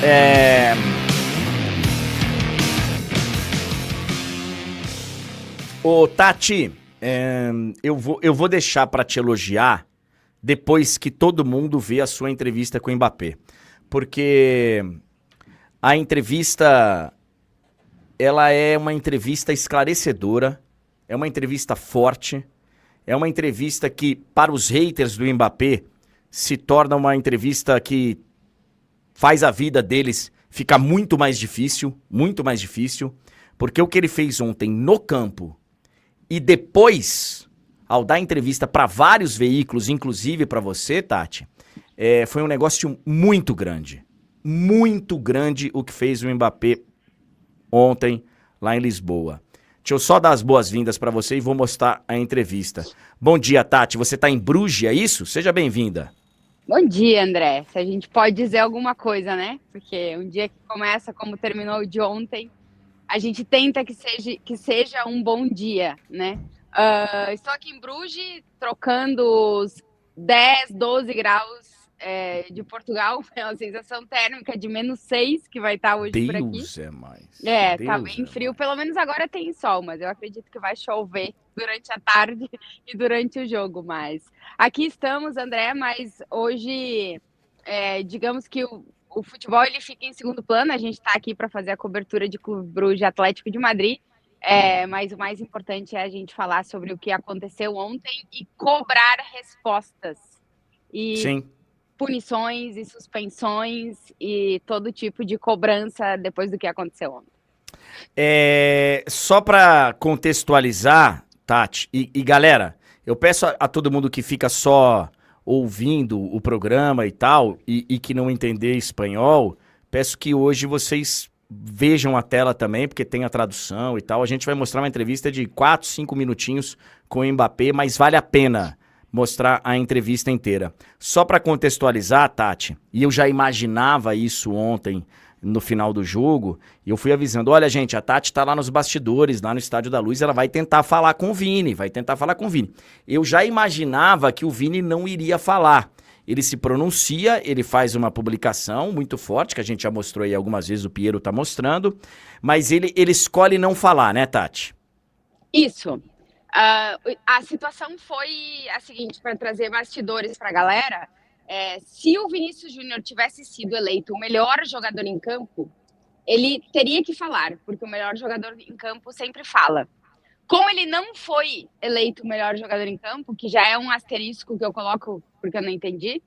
É... Ô, Tati, eu vou deixar pra te elogiar depois que todo mundo vê a sua entrevista com o Mbappé. Porque a entrevista, ela é uma entrevista esclarecedora, é uma entrevista forte, é uma entrevista que, para os haters do Mbappé, se torna uma entrevista que faz a vida deles ficar muito mais difícil, porque o que ele fez ontem no campo e depois, ao dar entrevista para vários veículos, inclusive para você, Tati, foi um negócio muito grande o que fez o Mbappé ontem lá em Lisboa. Deixa eu só dar as boas-vindas para você e vou mostrar a entrevista. Bom dia, Tati, você tá em Bruges, é isso? Seja bem-vinda. Bom dia, André. Se a gente pode dizer alguma coisa, né? Porque um dia que começa como terminou o de ontem, a gente tenta que seja um bom dia, né? Estou aqui em Bruges, trocando os 10, 12 graus de Portugal, pela sensação térmica de -6 que vai estar hoje por aqui. Deus é mais. Tá bem frio. Pelo menos agora tem sol, mas eu acredito que vai chover durante a tarde e durante o jogo. Mas aqui estamos, André, mas hoje, digamos que o futebol ele fica em segundo plano. A gente está aqui para fazer a cobertura de Clube Bruges Atlético de Madrid, mas o mais importante é a gente falar sobre o que aconteceu ontem e cobrar respostas. Sim. Punições e suspensões e todo tipo de cobrança depois do que aconteceu ontem. Só para contextualizar, Tati, e galera, eu peço a todo mundo que fica só ouvindo o programa e tal, e que não entender espanhol, peço que hoje vocês vejam a tela também, porque tem a tradução e tal. A gente vai mostrar uma entrevista de 4, 5 minutinhos com o Mbappé, mas vale a pena mostrar a entrevista inteira. Só para contextualizar, Tati, e eu já imaginava isso ontem no final do jogo, e eu fui avisando, olha gente, a Tati tá lá nos bastidores, lá no Estádio da Luz, ela vai tentar falar com o Vini, Eu já imaginava que o Vini não iria falar. Ele se pronuncia, ele faz uma publicação muito forte, que a gente já mostrou aí algumas vezes, o Piero tá mostrando, mas ele escolhe não falar, né, Tati? Isso. A situação foi a seguinte, para trazer bastidores para a galera, se o Vinícius Júnior tivesse sido eleito o melhor jogador em campo, ele teria que falar, porque o melhor jogador em campo sempre fala. Como ele não foi eleito o melhor jogador em campo, que já é um asterisco que eu coloco porque eu não entendi.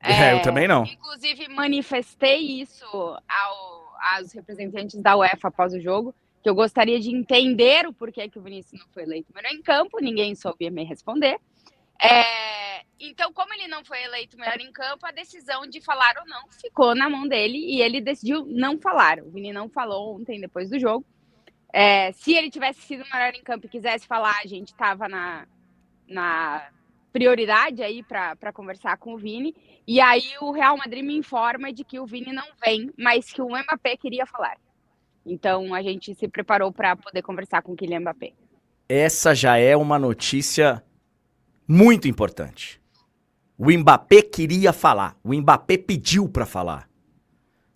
Eu também não. Inclusive, manifestei isso aos representantes da UEFA após o jogo, que eu gostaria de entender o porquê que o Vinícius não foi eleito melhor em campo, ninguém soube me responder. Então, como ele não foi eleito melhor em campo, a decisão de falar ou não ficou na mão dele e ele decidiu não falar. O Vini não falou ontem, depois do jogo. Se ele tivesse sido melhor em campo e quisesse falar, a gente estava na prioridade aí para conversar com o Vini. E aí o Real Madrid me informa de que o Vini não vem, mas que o Mbappé queria falar. Então, a gente se preparou para poder conversar com o Kylian Mbappé. Essa já é uma notícia muito importante. O Mbappé queria falar. O Mbappé pediu para falar.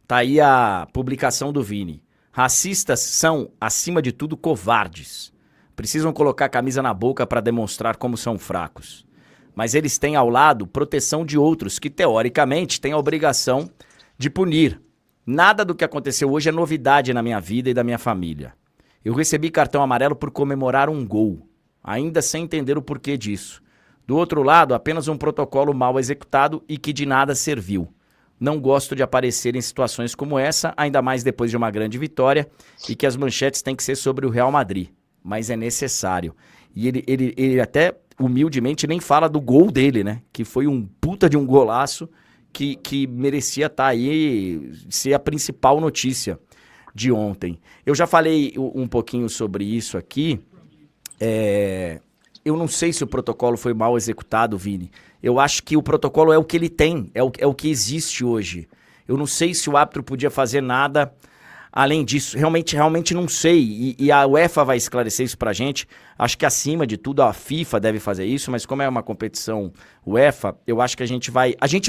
Tá aí a publicação do Vini. Racistas são, acima de tudo, covardes. Precisam colocar a camisa na boca para demonstrar como são fracos. Mas eles têm ao lado proteção de outros que, teoricamente, têm a obrigação de punir. Nada do que aconteceu hoje é novidade na minha vida e da minha família. Eu recebi cartão amarelo por comemorar um gol, ainda sem entender o porquê disso. Do outro lado, apenas um protocolo mal executado e que de nada serviu. Não gosto de aparecer em situações como essa, ainda mais depois de uma grande vitória, e que as manchetes têm que ser sobre o Real Madrid. Mas é necessário. E ele até, humildemente, nem fala do gol dele, né? Que foi um puta de um golaço que merecia estar aí, ser a principal notícia de ontem. Eu já falei um pouquinho sobre isso aqui. Eu não sei se o protocolo foi mal executado, Vini. Eu acho que o protocolo é o que ele tem, é o que existe hoje. Eu não sei se o árbitro podia fazer nada além disso. Realmente não sei. E a UEFA vai esclarecer isso pra gente. Acho que acima de tudo a FIFA deve fazer isso, mas como é uma competição UEFA, eu acho que a gente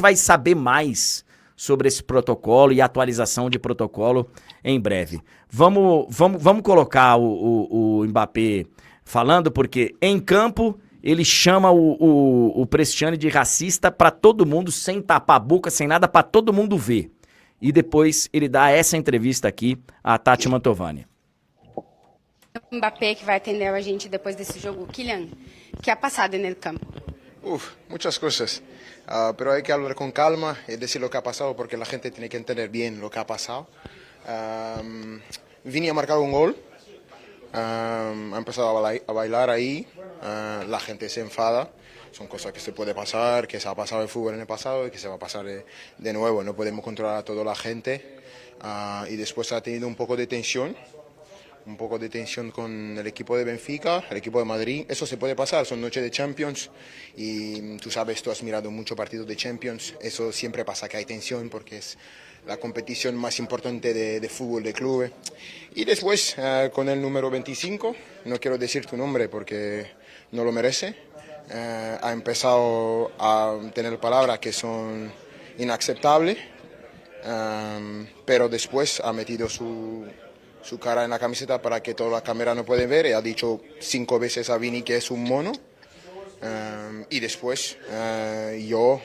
vai saber mais sobre esse protocolo e atualização de protocolo em breve. Vamos colocar o Mbappé falando, porque em campo ele chama o Prestiani de racista pra todo mundo, sem tapar a boca, sem nada, pra todo mundo ver. E depois ele dá essa entrevista aqui a Tati Mantovani. Mbappé, que vai atender a gente depois desse jogo. Kylian, ¿qué ha pasado en el campo? Muchas cosas, pero hay que hablar con calma y decir lo que ha pasado porque la gente tiene que entender bien lo que ha pasado. Vini ha marcado un gol, ha empezado a bailar ahí, la gente se enfada, son cosas que se puede pasar, que se ha pasado el fútbol en el pasado y que se va a pasar de nuevo, no podemos controlar a toda la gente y después ha tenido un poco de tensión con el equipo de Benfica, el equipo de Madrid. Eso se puede pasar, son noches de Champions y tú sabes, tú has mirado muchos partidos de Champions, eso siempre pasa, que hay tensión porque es la competición más importante de fútbol de clubes. Y después, con el número 25, no quiero decir tu nombre porque no lo merece, ha empezado a tener palabras que son inaceptables, pero después ha metido su cara en la camiseta para que toda la cámara no puede ver y ha dicho 5 veces a Vini que es un mono. Y después yo,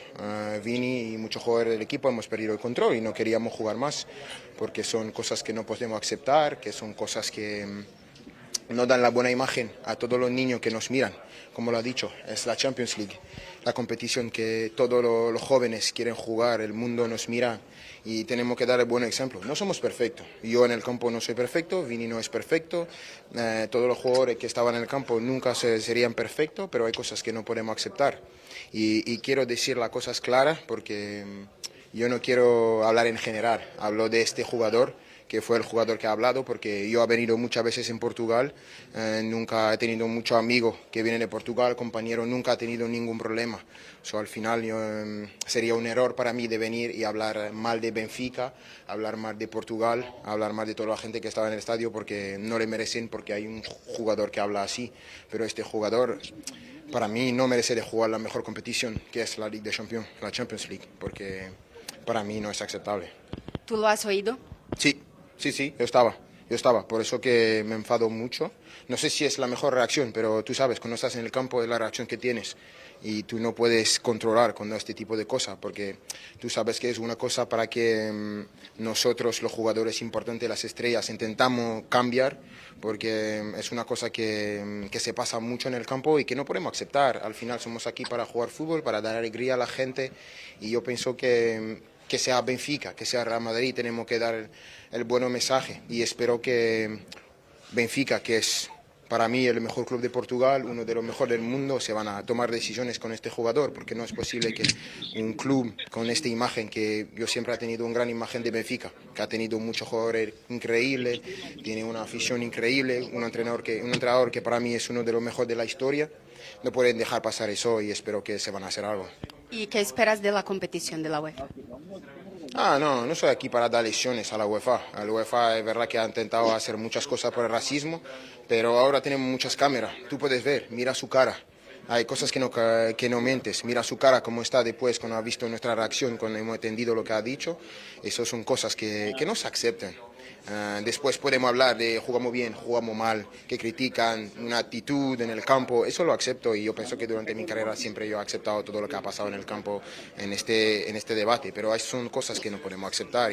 Vini y muchos jugadores del equipo hemos perdido el control y no queríamos jugar más porque son cosas que no podemos aceptar, que son cosas que no dan la buena imagen a todos los niños que nos miran. Como lo ha dicho, es la Champions League, la competición que todos los jóvenes quieren jugar, el mundo nos mira y tenemos que dar el buen ejemplo. No somos perfectos, yo en el campo no soy perfecto, Vini no es perfecto, todos los jugadores que estaban en el campo nunca serían perfectos, pero hay cosas que no podemos aceptar. Y quiero decir las cosas claras porque yo no quiero hablar en general, hablo de este jugador, que fue el jugador que ha hablado, porque yo he venido muchas veces en Portugal, nunca he tenido muchos amigos que vienen de Portugal, compañeros, nunca he tenido ningún problema. Al final sería un error para mí de venir y hablar mal de Benfica, hablar mal de Portugal, hablar mal de toda la gente que estaba en el estadio, porque no le merecen, porque hay un jugador que habla así, pero este jugador para mí no merece de jugar la mejor competición, que es la Liga de Champions, la Champions League, porque para mí no es aceptable. ¿Tú lo has oído? Sí, yo estaba, por eso que me enfado mucho. No sé si es la mejor reacción, pero tú sabes, cuando estás en el campo es la reacción que tienes y tú no puedes controlar cuando este tipo de cosas, porque tú sabes que es una cosa para que nosotros, los jugadores importantes, las estrellas, intentamos cambiar, porque es una cosa que se pasa mucho en el campo y que no podemos aceptar. Al final somos aquí para jugar fútbol, para dar alegría a la gente y yo pienso que sea Benfica, que sea Real Madrid, tenemos que dar el buen mensaje y espero que Benfica, que es para mí el mejor club de Portugal, uno de los mejores del mundo, se van a tomar decisiones con este jugador, porque no es posible que un club con esta imagen, que yo siempre he tenido una gran imagen de Benfica, que ha tenido muchos jugadores increíbles, tiene una afición increíble, un entrenador que para mí es uno de los mejores de la historia, no pueden dejar pasar eso y espero que se van a hacer algo. ¿Y qué esperas de la competición de la UEFA? No soy aquí para dar lecciones a la UEFA. A la UEFA es verdad que ha intentado hacer muchas cosas por el racismo, pero ahora tenemos muchas cámaras. Tú puedes ver, mira su cara. Hay cosas que no mientes. Mira su cara, cómo está después, cuando ha visto nuestra reacción, cuando hemos entendido lo que ha dicho. Esas son cosas que no se aceptan. Después podemos hablar de jugamos bien, jugamos mal, que critican una actitud en el campo, eso lo acepto y yo pienso que durante mi carrera siempre yo he aceptado todo lo que ha pasado en el campo en este debate, pero son cosas que no podemos aceptar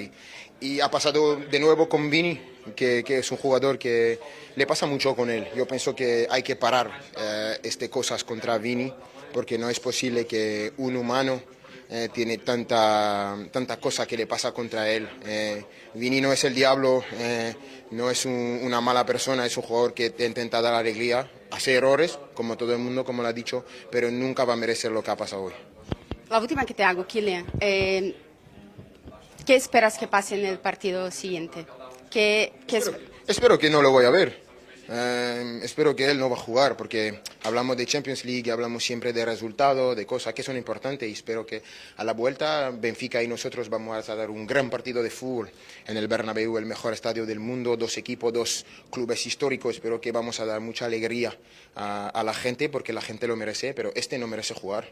y ha pasado de nuevo con Vini, que es un jugador que le pasa mucho con él. Yo pienso que hay que parar cosas contra Vini porque no es posible que un humano tiene tanta cosa que le pasa contra él. Vini no es el diablo, no es una mala persona, es un jugador que te intenta dar alegría, hace errores, como todo el mundo, como lo ha dicho, pero nunca va a merecer lo que ha pasado hoy. La última que te hago, Kylian. ¿Qué esperas que pase en el partido siguiente? Espero que no lo voy a ver. Espero que él no va a jugar porque hablamos de Champions League, hablamos siempre de resultados, de cosas que son importantes y espero que a la vuelta Benfica y nosotros vamos a dar un gran partido de fútbol en el Bernabéu, el mejor estadio del mundo, 2 equipos, 2 clubes históricos. Espero que vamos a dar mucha alegría a la gente porque la gente lo merece, pero no merece jugar.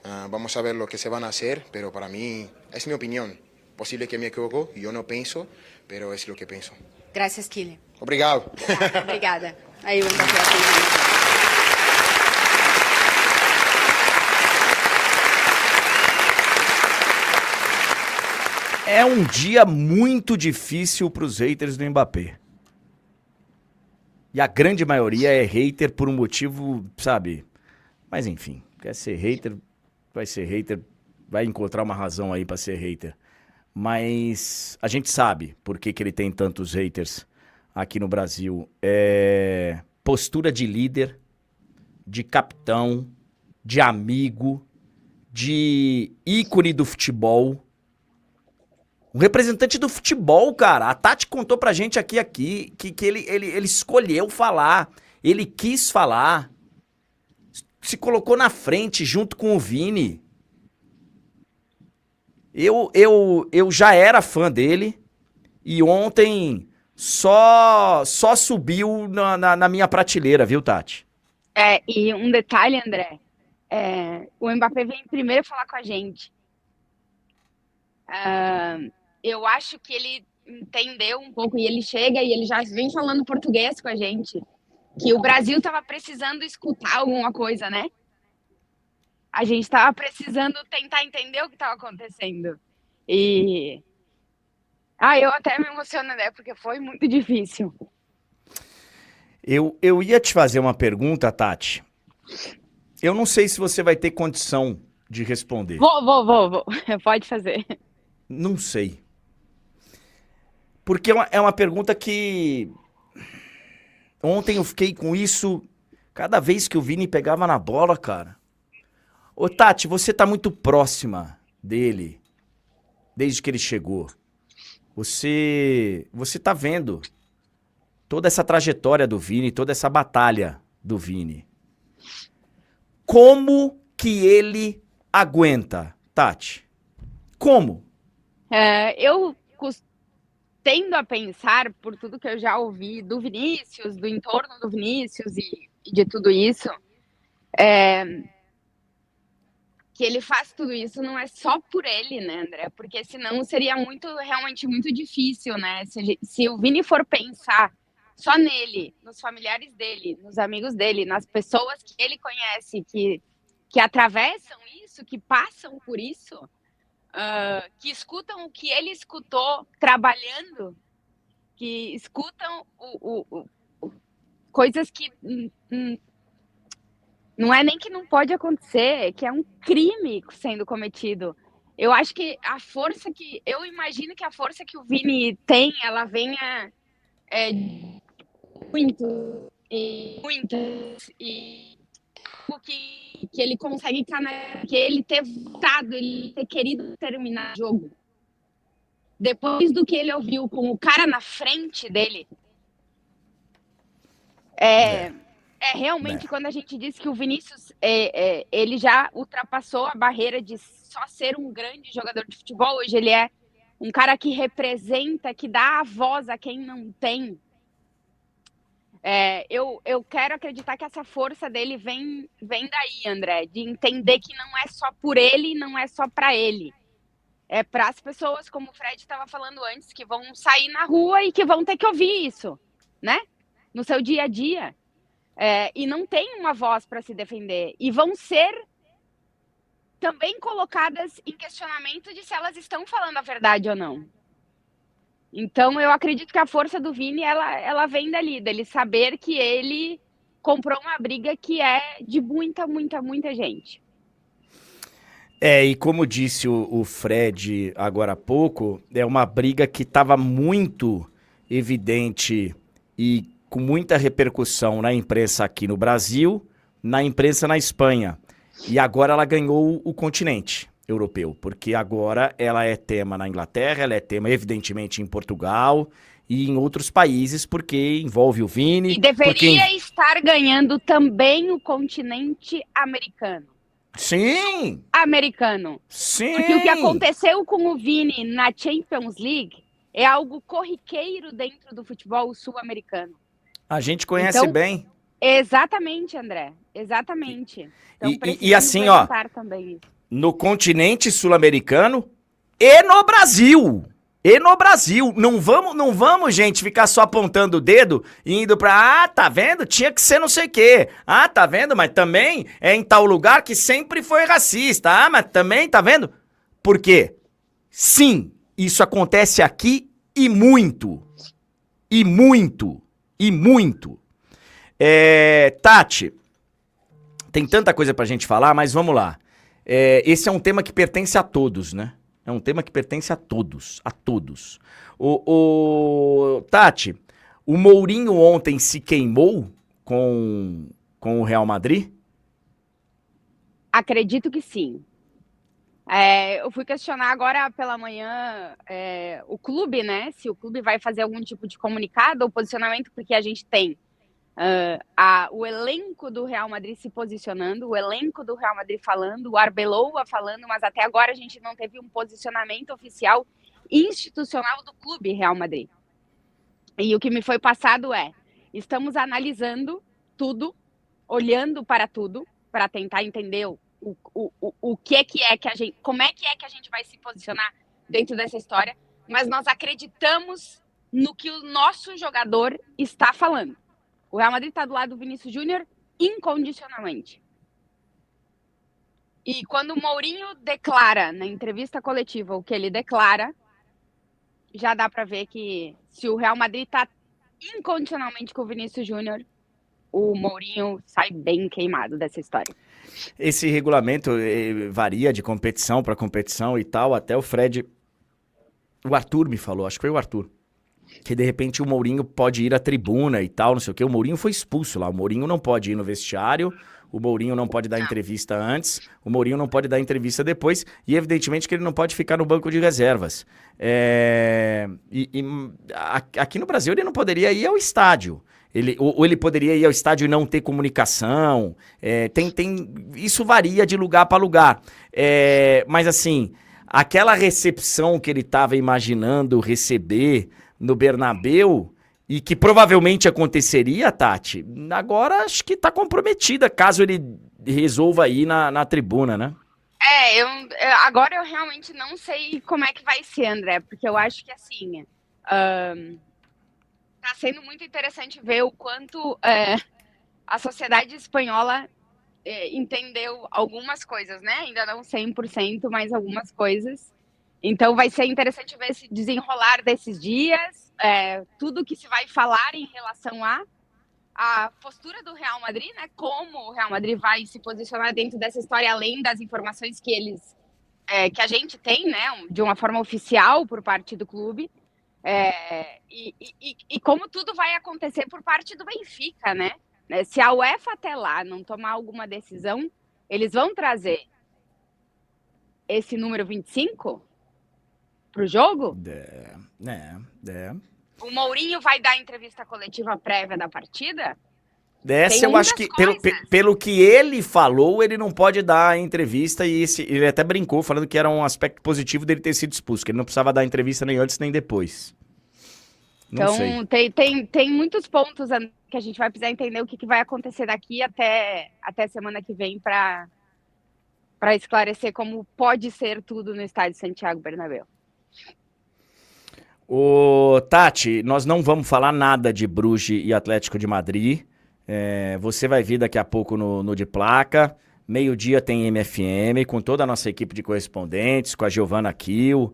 Vamos a ver lo que se van a hacer, pero para mí es mi opinión. posible que me equivoco, yo no pienso, pero es lo que pienso. Gracias, Kylian. Obrigado. Obrigada. Aí o Mbappé aqui. É um dia muito difícil para os haters do Mbappé. E a grande maioria é hater por um motivo, sabe? Mas enfim, quer ser hater, vai ser hater, vai encontrar uma razão aí para ser hater. Mas a gente sabe por que ele tem tantos haters aqui no Brasil. É postura de líder, de capitão, de amigo, de ícone do futebol. Um representante do futebol, cara. A Tati contou pra gente aqui que ele escolheu falar. Ele quis falar. Se colocou na frente junto com o Vini. Eu já era fã dele. E ontem só subiu na minha prateleira, viu, Tati? E um detalhe, André. O Mbappé vem primeiro falar com a gente. Eu acho que ele entendeu um pouco e ele chega e ele já vem falando português com a gente, que o Brasil estava precisando escutar alguma coisa, né? A gente estava precisando tentar entender o que estava acontecendo. E eu até me emociono, né? Porque foi muito difícil. Eu ia te fazer uma pergunta, Tati. Eu não sei se você vai ter condição de responder. Vou. Pode fazer. Não sei. Porque é uma pergunta que... Ontem eu fiquei com isso cada vez que o Vini pegava na bola, cara. Ô, Tati, você tá muito próxima dele desde que ele chegou. Você tá vendo toda essa trajetória do Vini, toda essa batalha do Vini. Como que ele aguenta, Tati? Como? Eu tendo a pensar, por tudo que eu já ouvi do Vinícius, do entorno do Vinícius e de tudo isso, que ele faz tudo isso não é só por ele, né, André? Porque senão seria realmente muito difícil, né? Se o Vini for pensar só nele, nos familiares dele, nos amigos dele, nas pessoas que ele conhece, que atravessam isso, que passam por isso, que escutam o que ele escutou trabalhando, que escutam coisas que não é nem que não pode acontecer, que é um crime sendo cometido. Eu acho que eu imagino que a força que o Vini tem, ela venha muito e que ele consegue que ele ter votado, ele ter querido terminar o jogo. Depois do que ele ouviu com o cara na frente dele, realmente quando a gente diz que o Vinícius ele já ultrapassou a barreira de só ser um grande jogador de futebol. Hoje ele é um cara que representa, que dá a voz a quem não tem. Eu quero acreditar que essa força dele vem daí, André, de entender que não é só por ele, não é só para ele. É para as pessoas, como o Fred estava falando antes, que vão sair na rua e que vão ter que ouvir isso, né? No seu dia a dia. E não tem uma voz para se defender. E vão ser também colocadas em questionamento de se elas estão falando a verdade ou não. Então, eu acredito que a força do Vini, ela vem dele saber que ele comprou uma briga que é de muita, muita, muita gente. E como disse o Fred agora há pouco, é uma briga que estava muito evidente e com muita repercussão na imprensa aqui no Brasil, na imprensa na Espanha. E agora ela ganhou o continente europeu, porque agora ela é tema na Inglaterra, ela é tema evidentemente em Portugal e em outros países, porque envolve o Vini. E deveria estar ganhando também o continente americano. Sim! Americano. Sim! Porque o que aconteceu com o Vini na Champions League é algo corriqueiro dentro do futebol sul-americano. A gente conhece bem. Exatamente, André. Exatamente. Então, e assim, ó, também. No continente sul-americano, E no Brasil. E no Brasil. Não vamos, gente, ficar só apontando o dedo e indo pra, tá vendo? Tinha que ser não sei o quê. Tá vendo? Mas também é em tal lugar que sempre foi racista. Mas também, tá vendo? Por quê? Sim, isso acontece aqui e muito. E muito. E muito. Tati, tem tanta coisa pra gente falar, mas vamos lá. Esse é um tema que pertence a todos, né? É um tema que pertence a todos, a todos. Tati, o Mourinho ontem se queimou com o Real Madrid? Acredito que sim. Eu fui questionar agora pela manhã o clube, né? Se o clube vai fazer algum tipo de comunicado ou posicionamento, porque a gente tem o elenco do Real Madrid se posicionando, o elenco do Real Madrid falando, o Arbeloa falando, mas até agora a gente não teve um posicionamento oficial institucional do clube Real Madrid. E o que me foi passado estamos analisando tudo, olhando para tudo, para tentar entender o que é que a gente, como é que a gente vai se posicionar dentro dessa história, mas nós acreditamos no que o nosso jogador está falando. O Real Madrid está do lado do Vinícius Júnior incondicionalmente. E quando o Mourinho declara na entrevista coletiva o que ele declara, já dá para ver que se o Real Madrid está incondicionalmente com o Vinícius Júnior, o Mourinho sai bem queimado dessa história. Esse regulamento varia de competição para competição e tal, até o Arthur me falou, acho que foi o Arthur, que de repente o Mourinho pode ir à tribuna e tal, não sei o quê. O Mourinho foi expulso lá, o Mourinho não pode ir no vestiário, o Mourinho não pode dar entrevista antes, o Mourinho não pode dar entrevista depois, e evidentemente que ele não pode ficar no banco de reservas. Aqui no Brasil ele não poderia ir ao estádio. Ou ele poderia ir ao estádio e não ter comunicação. Isso varia de lugar para lugar. Mas assim, aquela recepção que ele estava imaginando receber no Bernabéu, e que provavelmente aconteceria, Tati, agora acho que tá comprometida, caso ele resolva ir na tribuna, né? Agora eu realmente não sei como é que vai ser, André, porque eu acho que assim, tá sendo muito interessante ver o quanto a sociedade espanhola entendeu algumas coisas, né? Ainda não 100%, mas algumas coisas. Então vai ser interessante ver esse desenrolar desses dias, tudo que se vai falar em relação à postura do Real Madrid, né? Como o Real Madrid vai se posicionar dentro dessa história, além das informações que a gente tem, né? De uma forma oficial por parte do clube. E como tudo vai acontecer por parte do Benfica, né? Se a UEFA até lá não tomar alguma decisão, eles vão trazer esse número 25 pro jogo? O Mourinho vai dar entrevista coletiva prévia da partida? Eu acho que, pelo que ele falou, ele não pode dar entrevista, e ele até brincou, falando que era um aspecto positivo dele ter sido expulso, que ele não precisava dar entrevista nem antes nem depois. Não sei. Tem muitos pontos que a gente vai precisar entender o que vai acontecer daqui até semana que vem para esclarecer como pode ser tudo no estádio Santiago Bernabéu. Tati, nós não vamos falar nada de Bruges e Atlético de Madrid. Você vai vir daqui a pouco no De Placa. Meio-dia tem MFM, com toda a nossa equipe de correspondentes, com a Giovana Kiel.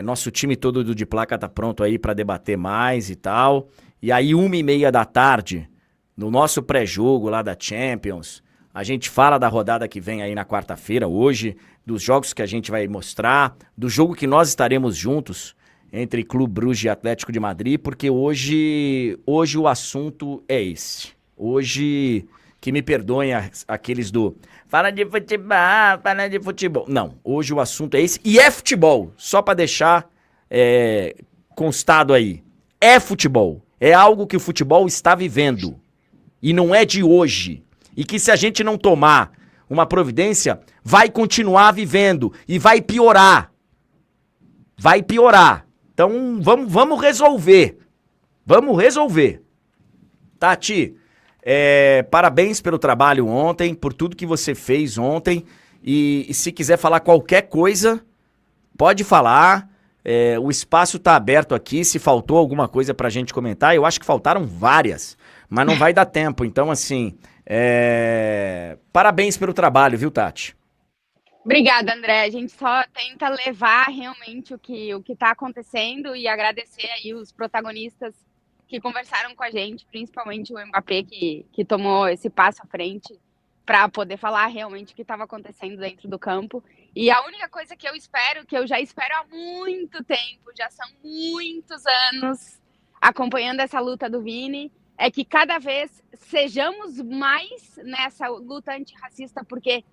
Nosso time todo do De Placa tá pronto aí para debater mais e tal. E aí, 1h30 da tarde, no nosso pré-jogo lá da Champions, a gente fala da rodada que vem aí na quarta-feira, hoje, dos jogos que a gente vai mostrar, do jogo que nós estaremos juntos entre Clube Bruges e Atlético de Madrid, porque hoje o assunto é esse. Hoje, que me perdoem aqueles do fala de futebol. Não, hoje o assunto é esse. E é futebol, só para deixar constado aí. É futebol. É algo que o futebol está vivendo. E não é de hoje. E que se a gente não tomar uma providência, vai continuar vivendo. E vai piorar. Vai piorar. Então, vamos resolver. Vamos resolver. Tati, parabéns pelo trabalho ontem, por tudo que você fez ontem. E se quiser falar qualquer coisa, pode falar. O espaço tá aberto aqui. Se faltou alguma coisa pra gente comentar, eu acho que faltaram várias, mas não vai dar tempo. Então, assim, parabéns pelo trabalho, viu, Tati? Obrigada, André. A gente só tenta levar realmente o que está acontecendo e agradecer aí os protagonistas que conversaram com a gente, principalmente o Mbappé, que tomou esse passo à frente para poder falar realmente o que estava acontecendo dentro do campo. E a única coisa que eu espero, que eu já espero há muito tempo, já são muitos anos acompanhando essa luta do Vini, é que cada vez sejamos mais nessa luta antirracista, porque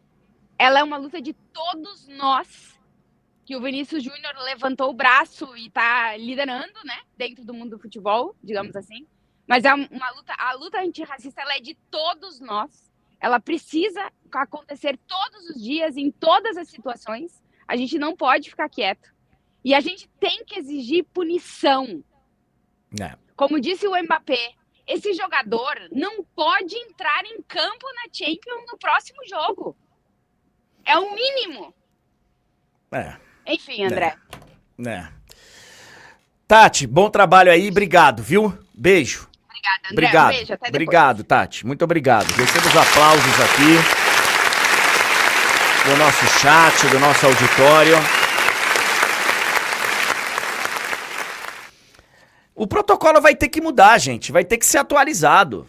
ela é uma luta de todos nós, que o Vinícius Júnior levantou o braço e está liderando, né, dentro do mundo do futebol, digamos assim. Mas é uma luta, a luta antirracista, ela é de todos nós. Ela precisa acontecer todos os dias, em todas as situações. A gente não pode ficar quieto. E a gente tem que exigir punição. Como disse o Mbappé, esse jogador não pode entrar em campo na Champions no próximo jogo. É o mínimo. Enfim, André. Tati, bom trabalho aí. Obrigado, viu? Beijo. Obrigada, André. Obrigado. Um beijo, até depois. Obrigado, Tati. Muito obrigado. Receba os aplausos aqui do nosso chat, do nosso auditório. O protocolo vai ter que mudar, gente. Vai ter que ser atualizado.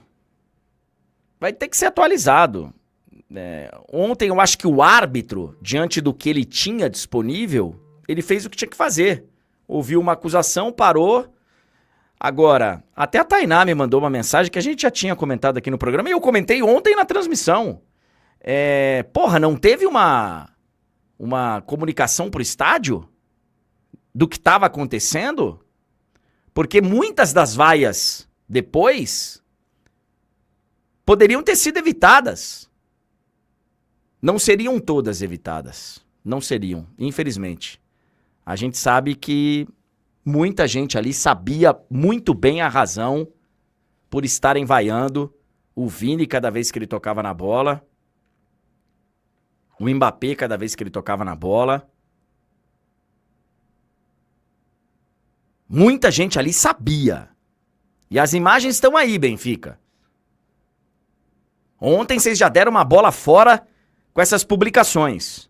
Ontem eu acho que o árbitro, diante do que ele tinha disponível, ele fez o que tinha que fazer. Ouviu uma acusação, parou. Agora, até a Tainá me mandou uma mensagem que a gente já tinha comentado aqui no programa e eu comentei ontem na transmissão. Não teve uma comunicação pro estádio do que estava acontecendo? Porque muitas das vaias depois poderiam ter sido evitadas. Não seriam todas evitadas. Não seriam, infelizmente. A gente sabe que muita gente ali sabia muito bem a razão por estarem vaiando o Vini cada vez que ele tocava na bola, o Mbappé cada vez que ele tocava na bola. Muita gente ali sabia. E as imagens estão aí, Benfica. Ontem vocês já deram uma bola fora com essas publicações.